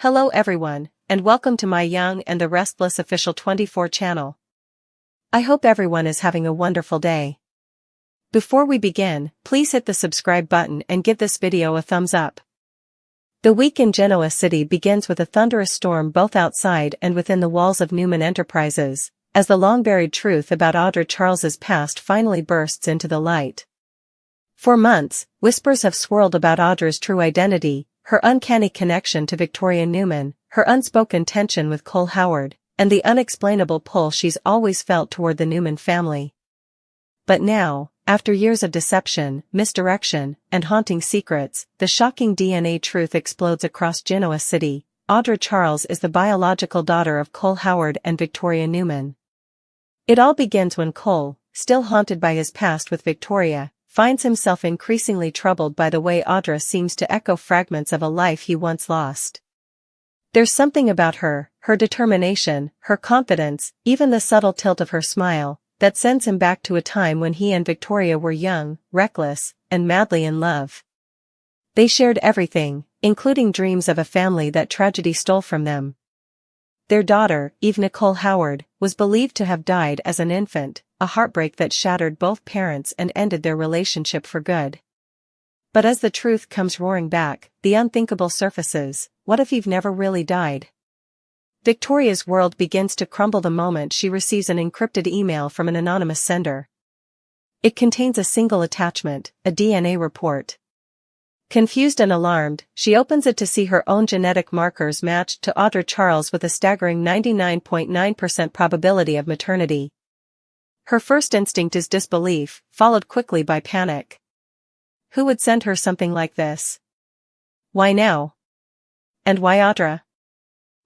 Hello everyone, and welcome to my Young and the Restless official 24 channel. I hope everyone is having a wonderful day. Before we begin, please hit the subscribe button and give this video a thumbs up. The week in Genoa City begins with a thunderous storm both outside and within the walls of Newman Enterprises, as the long-buried truth about Audra Charles's past finally bursts into the light. For months, whispers have swirled about Audra's true identity, her uncanny connection to Victoria Newman, her unspoken tension with Cole Howard, and the unexplainable pull she's always felt toward the Newman family. But now, after years of deception, misdirection, and haunting secrets, the shocking DNA truth explodes across Genoa City. Audra Charles is the biological daughter of Cole Howard and Victoria Newman. It all begins when Cole, still haunted by his past with Victoria, finds himself increasingly troubled by the way Audra seems to echo fragments of a life he once lost. There's something about her determination, her confidence, even the subtle tilt of her smile, that sends him back to a time when he and Victoria were young, reckless, and madly in love. They shared everything, including dreams of a family that tragedy stole from them. Their daughter, Eve Nicole Howard, was believed to have died as an infant, a heartbreak that shattered both parents and ended their relationship for good. But as the truth comes roaring back, the unthinkable surfaces. What if Eve never really died? Victoria's world begins to crumble the moment she receives an encrypted email from an anonymous sender. It contains a single attachment, a DNA report. Confused and alarmed, she opens it to see her own genetic markers matched to Audra Charles with a staggering 99.9% probability of maternity. Her first instinct is disbelief, followed quickly by panic. Who would send her something like this? Why now? And why Audra?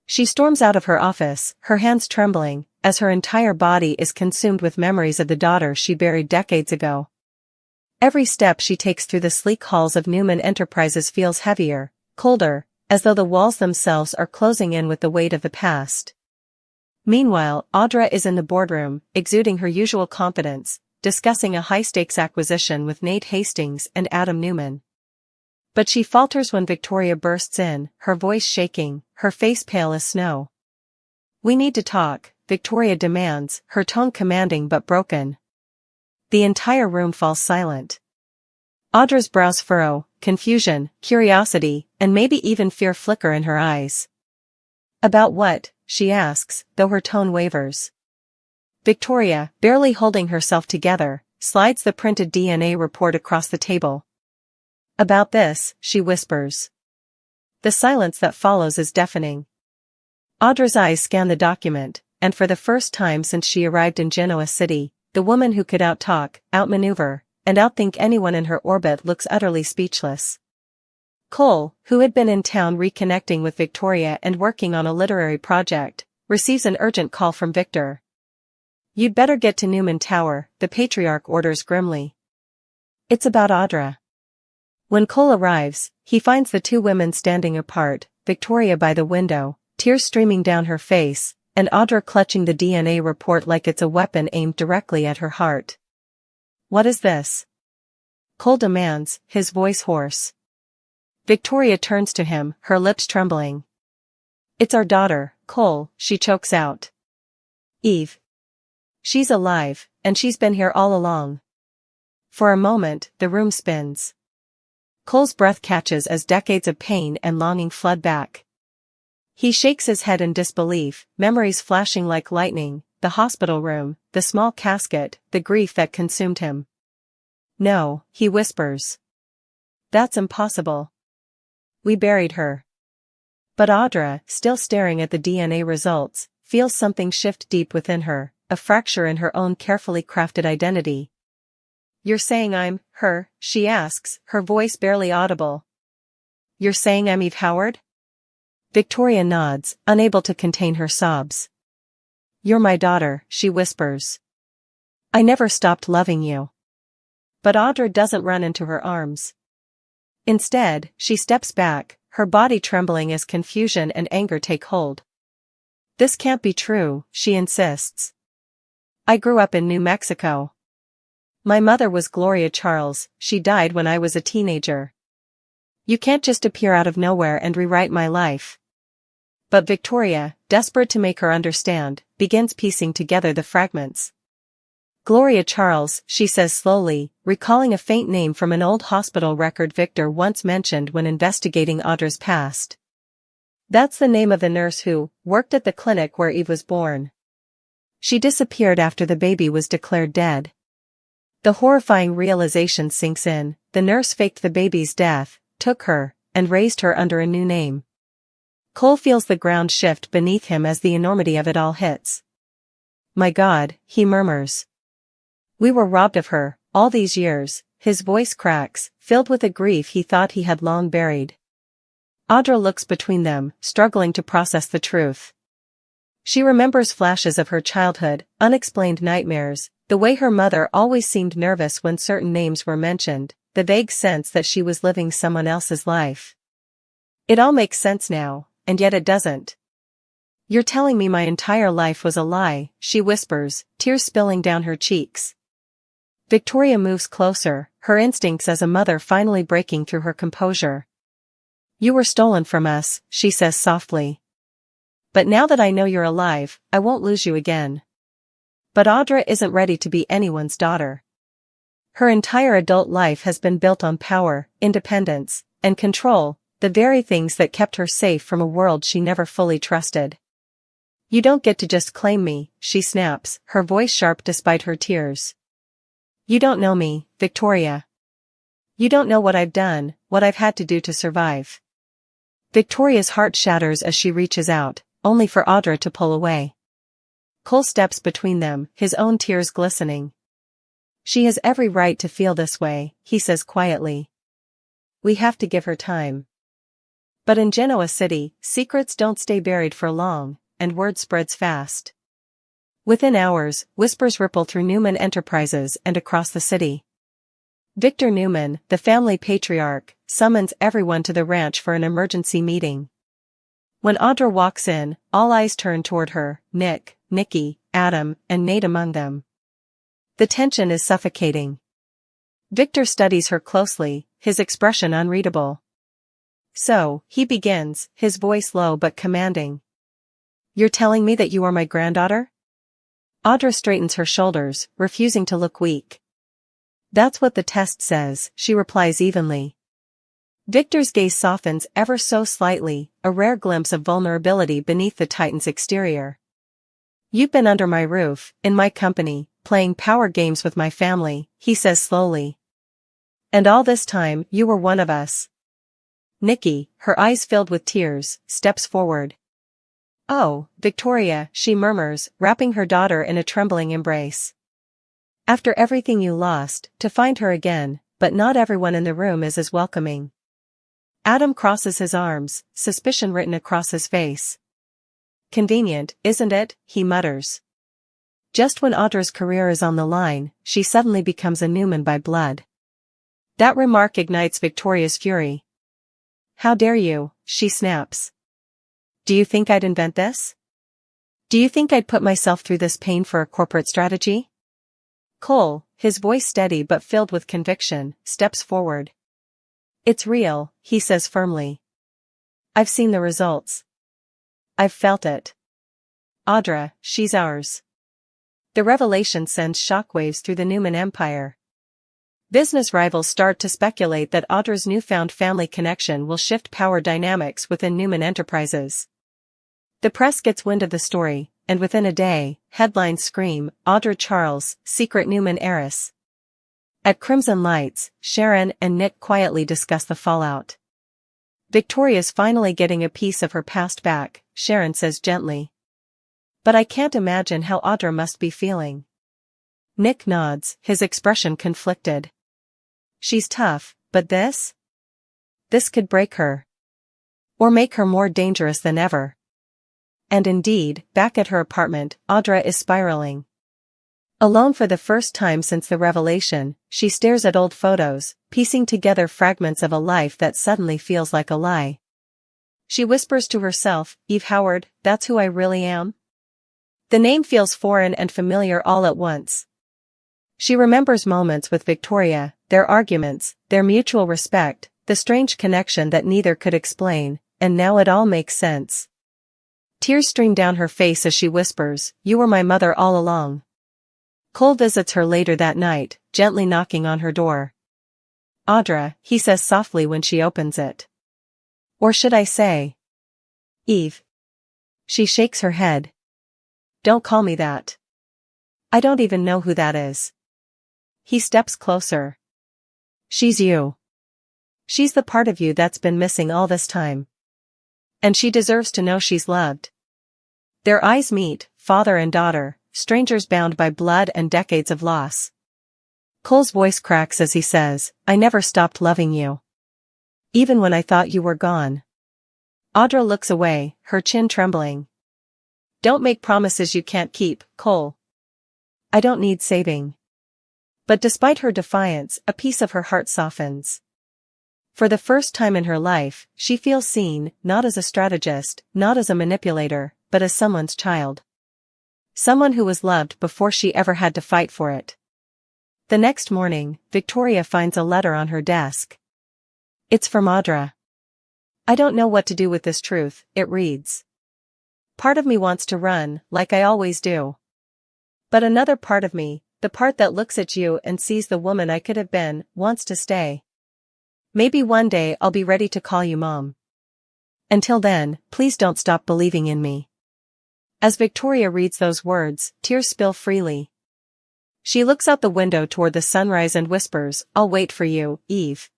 She storms out of her office, her hands trembling, as her entire body is consumed with memories of the daughter she buried decades ago. Every step she takes through the sleek halls of Newman Enterprises feels heavier, colder, as though the walls themselves are closing in with the weight of the past. Meanwhile, Audra is in the boardroom, exuding her usual confidence, discussing a high-stakes acquisition with Nate Hastings and Adam Newman. But she falters when Victoria bursts in, her voice shaking, her face pale as snow. "We need to talk," Victoria demands, her tone commanding but broken. The entire room falls silent. Audra's brows furrow, confusion, curiosity, and maybe even fear flicker in her eyes. "About what?" she asks, though her tone wavers. Victoria, barely holding herself together, slides the printed DNA report across the table. "About this," she whispers. The silence that follows is deafening. Audra's eyes scan the document, and for the first time since she arrived in Genoa City, the woman who could outtalk, outmaneuver, and outthink anyone in her orbit looks utterly speechless. Cole, who had been in town reconnecting with Victoria and working on a literary project, receives an urgent call from Victor. "You'd better get to Newman Tower," the patriarch orders grimly. "It's about Audra." When Cole arrives, he finds the two women standing apart, Victoria by the window, tears streaming down her face, and Audra clutching the DNA report like it's a weapon aimed directly at her heart. "What is this?" Cole demands, his voice hoarse. Victoria turns to him, her lips trembling. "It's our daughter, Cole," she chokes out. "Eve. She's alive, and she's been here all along." For a moment, the room spins. Cole's breath catches as decades of pain and longing flood back. He shakes his head in disbelief, memories flashing like lightning, the hospital room, the small casket, the grief that consumed him. "No," he whispers. "That's impossible. We buried her." But Audra, still staring at the DNA results, feels something shift deep within her, a fracture in her own carefully crafted identity. "You're saying I'm her?" she asks, her voice barely audible. "You're saying I'm Eve Howard?" Victoria nods, unable to contain her sobs. "You're my daughter," she whispers. "I never stopped loving you." But Audra doesn't run into her arms. Instead, she steps back, her body trembling as confusion and anger take hold. "This can't be true," she insists. "I grew up in New Mexico. My mother was Gloria Charles, she died when I was a teenager. You can't just appear out of nowhere and rewrite my life." But Victoria, desperate to make her understand, begins piecing together the fragments. Gloria Charles, she says slowly, recalling a faint name from an old hospital record Victor once mentioned when investigating Audra's past. That's the name of the nurse who worked at the clinic where Eve was born. She disappeared after the baby was declared dead. The horrifying realization sinks in: the nurse faked the baby's death, took her, and raised her under a new name. Cole feels the ground shift beneath him as the enormity of it all hits. My God, he murmurs. We were robbed of her, all these years. His voice cracks, filled with a grief he thought he had long buried. Audra looks between them, struggling to process the truth. She remembers flashes of her childhood, unexplained nightmares, the way her mother always seemed nervous when certain names were mentioned, the vague sense that she was living someone else's life. It all makes sense now, and yet it doesn't. You're telling me my entire life was a lie, she whispers, tears spilling down her cheeks. Victoria moves closer, her instincts as a mother finally breaking through her composure. You were stolen from us, she says softly. But now that I know you're alive, I won't lose you again. But Audra isn't ready to be anyone's daughter. Her entire adult life has been built on power, independence, and control, the very things that kept her safe from a world she never fully trusted. You don't get to just claim me, she snaps, her voice sharp despite her tears. You don't know me, Victoria. You don't know what I've done, what I've had to do to survive. Victoria's heart shatters as she reaches out, only for Audra to pull away. Cole steps between them, his own tears glistening. She has every right to feel this way, he says quietly. We have to give her time. But in Genoa City, secrets don't stay buried for long, and word spreads fast. Within hours, whispers ripple through Newman Enterprises and across the city. Victor Newman, the family patriarch, summons everyone to the ranch for an emergency meeting. When Audra walks in, all eyes turn toward her, Nick, Nikki, Adam, and Nate among them. The tension is suffocating. Victor studies her closely, his expression unreadable. So, he begins, his voice low but commanding. You're telling me that you are my granddaughter? Audra straightens her shoulders, refusing to look weak. That's what the test says, she replies evenly. Victor's gaze softens ever so slightly, a rare glimpse of vulnerability beneath the Titan's exterior. You've been under my roof, in my company, playing power games with my family, he says slowly. And all this time, you were one of us. Nikki, her eyes filled with tears, steps forward. Oh, Victoria, she murmurs, wrapping her daughter in a trembling embrace. After everything you lost, to find her again, but not everyone in the room is as welcoming. Adam crosses his arms, suspicion written across his face. Convenient, isn't it? He mutters. Just when Audra's career is on the line, she suddenly becomes a Newman by blood. That remark ignites Victoria's fury. How dare you, she snaps. Do you think I'd invent this? Do you think I'd put myself through this pain for a corporate strategy? Cole, his voice steady but filled with conviction, steps forward. It's real, he says firmly. I've seen the results. I've felt it. Audra, she's ours. The revelation sends shockwaves through the Newman empire. Business rivals start to speculate that Audra's newfound family connection will shift power dynamics within Newman Enterprises. The press gets wind of the story, and within a day, headlines scream, Audra Charles, secret Newman heiress. At Crimson Lights, Sharon and Nick quietly discuss the fallout. Victoria's finally getting a piece of her past back, Sharon says gently. But I can't imagine how Audra must be feeling. Nick nods, his expression conflicted. She's tough, but this? This could break her. Or make her more dangerous than ever. And indeed, back at her apartment, Audra is spiraling. Alone for the first time since the revelation, she stares at old photos, piecing together fragments of a life that suddenly feels like a lie. She whispers to herself, Eve Howard, that's who I really am? The name feels foreign and familiar all at once. She remembers moments with Victoria, their arguments, their mutual respect, the strange connection that neither could explain, and now it all makes sense. Tears stream down her face as she whispers, "You were my mother all along." Cole visits her later that night, gently knocking on her door. "Audra," he says softly when she opens it. "Or should I say, Eve?" She shakes her head. "Don't call me that. I don't even know who that is." He steps closer. "She's you. She's the part of you that's been missing all this time. And she deserves to know she's loved." Their eyes meet, father and daughter, strangers bound by blood and decades of loss. Cole's voice cracks as he says, "I never stopped loving you. Even when I thought you were gone." Audra looks away, her chin trembling. "Don't make promises you can't keep, Cole. I don't need saving." But despite her defiance, a piece of her heart softens. For the first time in her life, she feels seen, not as a strategist, not as a manipulator, but as someone's child. Someone who was loved before she ever had to fight for it. The next morning, Victoria finds a letter on her desk. It's from Audra. "I don't know what to do with this truth," it reads. "Part of me wants to run, like I always do. But another part of me, the part that looks at you and sees the woman I could have been, wants to stay. Maybe one day I'll be ready to call you Mom. Until then, please don't stop believing in me." As Victoria reads those words, tears spill freely. She looks out the window toward the sunrise and whispers, "I'll wait for you, Eve."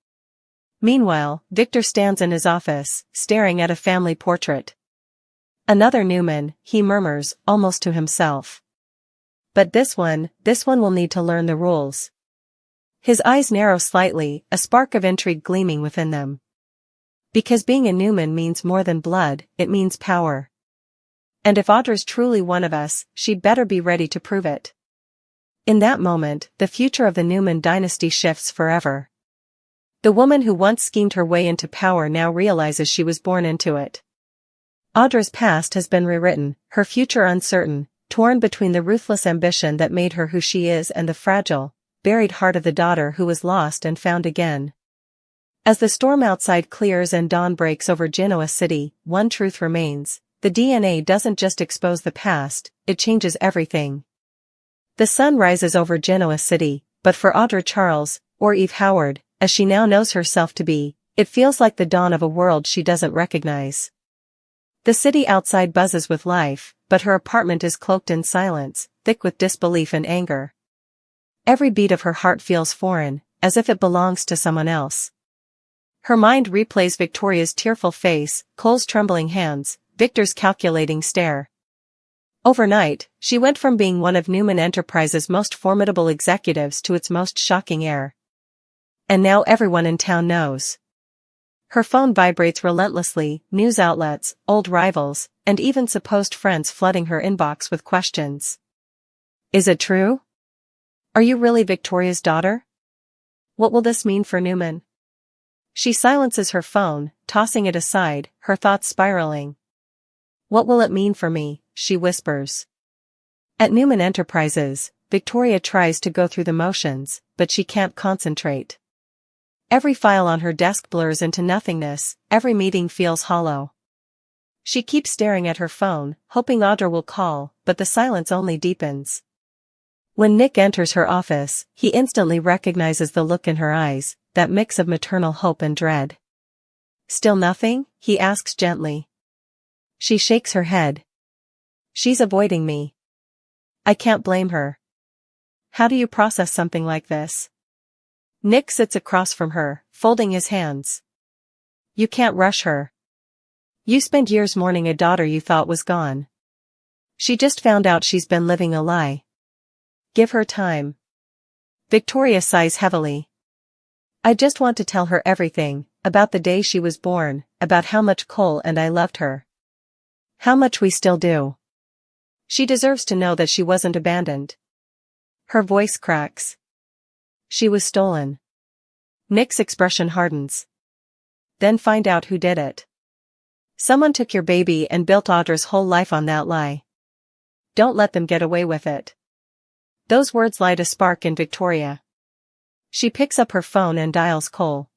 Meanwhile, Victor stands in his office, staring at a family portrait. "Another Newman," he murmurs, almost to himself. "But this one will need to learn the rules." His eyes narrow slightly, a spark of intrigue gleaming within them. Because being a Newman means more than blood, it means power. And if Audra's truly one of us, she'd better be ready to prove it. In that moment, the future of the Newman dynasty shifts forever. The woman who once schemed her way into power now realizes she was born into it. Audra's past has been rewritten, her future uncertain, torn between the ruthless ambition that made her who she is and the fragile, buried heart of the daughter who was lost and found again. As the storm outside clears and dawn breaks over Genoa City, one truth remains: the DNA doesn't just expose the past, it changes everything. The sun rises over Genoa City, but for Audra Charles, or Eve Howard, as she now knows herself to be, it feels like the dawn of a world she doesn't recognize. The city outside buzzes with life, but her apartment is cloaked in silence, thick with disbelief and anger. Every beat of her heart feels foreign, as if it belongs to someone else. Her mind replays Victoria's tearful face, Cole's trembling hands, Victor's calculating stare. Overnight, she went from being one of Newman Enterprises' most formidable executives to its most shocking heir. And now everyone in town knows. Her phone vibrates relentlessly, news outlets, old rivals, and even supposed friends flooding her inbox with questions. Is it true? Are you really Victoria's daughter? What will this mean for Newman? She silences her phone, tossing it aside, her thoughts spiraling. What will it mean for me, she whispers. At Newman Enterprises, Victoria tries to go through the motions, but she can't concentrate. Every file on her desk blurs into nothingness, every meeting feels hollow. She keeps staring at her phone, hoping Audra will call, but the silence only deepens. When Nick enters her office, he instantly recognizes the look in her eyes, that mix of maternal hope and dread. Still nothing? He asks gently. She shakes her head. She's avoiding me. I can't blame her. How do you process something like this? Nick sits across from her, folding his hands. You can't rush her. You spent years mourning a daughter you thought was gone. She just found out she's been living a lie. Give her time. Victoria sighs heavily. I just want to tell her everything, about the day she was born, about how much Cole and I loved her. How much we still do. She deserves to know that she wasn't abandoned. Her voice cracks. She was stolen. Nick's expression hardens. Then find out who did it. Someone took your baby and built Audra's whole life on that lie. Don't let them get away with it. Those words light a spark in Victoria. She picks up her phone and dials Cole.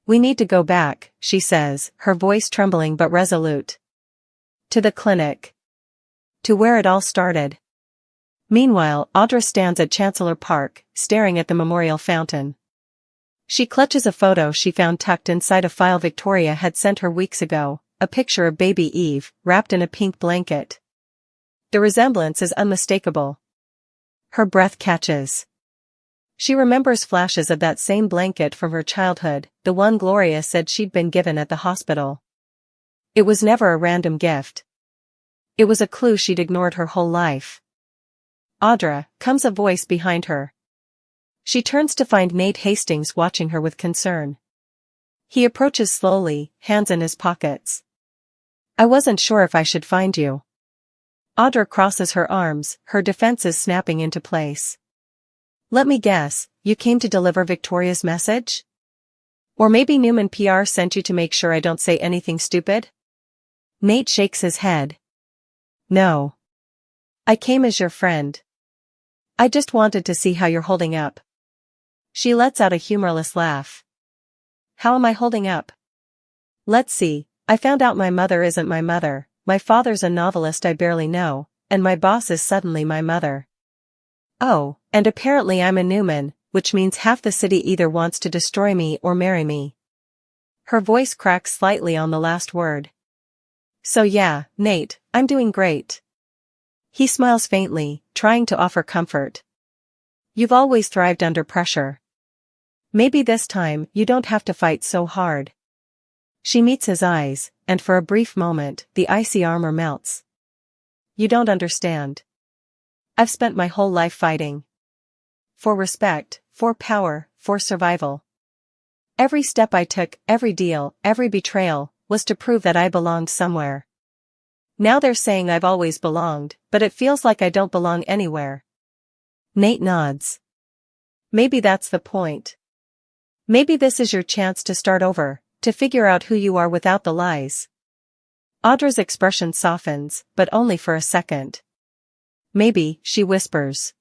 We need to go back, she says, her voice trembling but resolute. To the clinic. To where it all started. Meanwhile, Audra stands at Chancellor Park, staring at the memorial fountain. She clutches a photo she found tucked inside a file Victoria had sent her weeks ago, a picture of baby Eve, wrapped in a pink blanket. The resemblance is unmistakable. Her breath catches. She remembers flashes of that same blanket from her childhood, the one Gloria said she'd been given at the hospital. It was never a random gift. It was a clue she'd ignored her whole life. Audra, comes a voice behind her. She turns to find Nate Hastings watching her with concern. He approaches slowly, hands in his pockets. I wasn't sure if I should find you. Audra crosses her arms, her defenses snapping into place. Let me guess, you came to deliver Victoria's message? Or maybe Newman PR sent you to make sure I don't say anything stupid? Nate shakes his head. No. I came as your friend. I just wanted to see how you're holding up. She lets out a humorless laugh. How am I holding up? Let's see, I found out my mother isn't my mother, my father's a novelist I barely know, and my boss is suddenly my mother. Oh, and apparently I'm a Newman, which means half the city either wants to destroy me or marry me. Her voice cracks slightly on the last word. So yeah, Nate, I'm doing great. He smiles faintly, trying to offer comfort. You've always thrived under pressure. Maybe this time you don't have to fight so hard. She meets his eyes, and for a brief moment, the icy armor melts. You don't understand. I've spent my whole life fighting. For respect, for power, for survival. Every step I took, every deal, every betrayal, was to prove that I belonged somewhere. Now they're saying I've always belonged, but it feels like I don't belong anywhere. Nate nods. Maybe that's the point. Maybe this is your chance to start over, to figure out who you are without the lies. Audra's expression softens, but only for a second. Maybe, she whispers.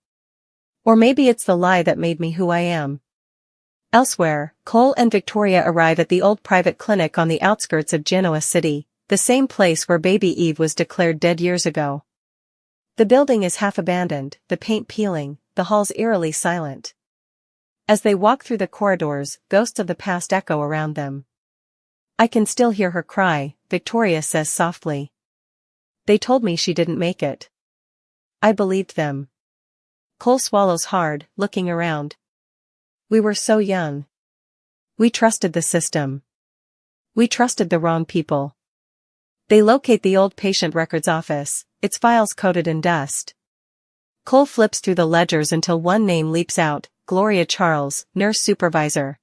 Or maybe it's the lie that made me who I am. Elsewhere, Cole and Victoria arrive at the old private clinic on the outskirts of Genoa City, the same place where baby Eve was declared dead years ago. The building is half abandoned, the paint peeling, the halls eerily silent. As they walk through the corridors, ghosts of the past echo around them. I can still hear her cry, Victoria says softly. They told me she didn't make it. I believed them. Cole swallows hard, looking around. We were so young. We trusted the system. We trusted the wrong people. They locate the old patient records office, its files coated in dust. Cole flips through the ledgers until one name leaps out, Gloria Charles, nurse supervisor.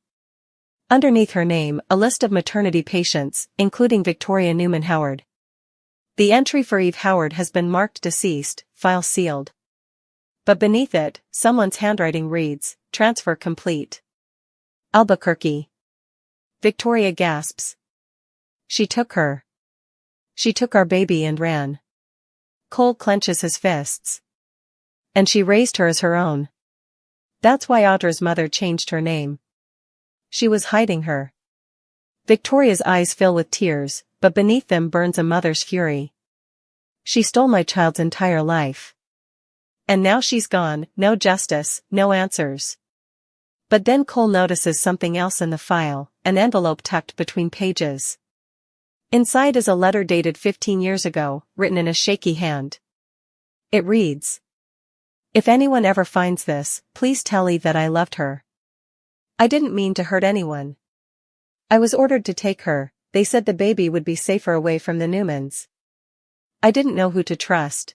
Underneath her name, a list of maternity patients, including Victoria Newman Howard. The entry for Eve Howard has been marked deceased, file sealed. But beneath it, someone's handwriting reads, transfer complete. Albuquerque. Victoria gasps. She took her. She took our baby and ran. Cole clenches his fists. And she raised her as her own. That's why Audra's mother changed her name. She was hiding her. Victoria's eyes fill with tears, but beneath them burns a mother's fury. She stole my child's entire life. And now she's gone, no justice, no answers. But then Cole notices something else in the file, an envelope tucked between pages. Inside is a letter dated 15 years ago, written in a shaky hand. It reads. If anyone ever finds this, please tell Eve that I loved her. I didn't mean to hurt anyone. I was ordered to take her, they said the baby would be safer away from the Newmans. I didn't know who to trust.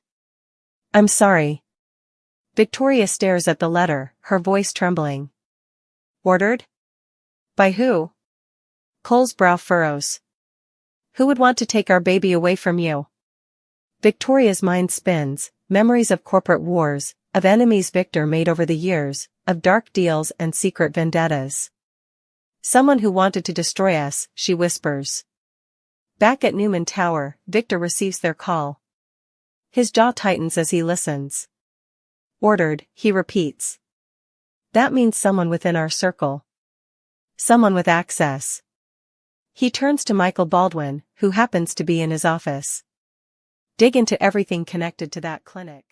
I'm sorry. Victoria stares at the letter, her voice trembling. Ordered? By who? Cole's brow furrows. Who would want to take our baby away from you? Victoria's mind spins, memories of corporate wars, of enemies Victor made over the years, of dark deals and secret vendettas. Someone who wanted to destroy us, she whispers. Back at Newman Tower, Victor receives their call. His jaw tightens as he listens. Ordered, he repeats. That means someone within our circle. Someone with access. He turns to Michael Baldwin, who happens to be in his office. dig into everything connected to that clinic.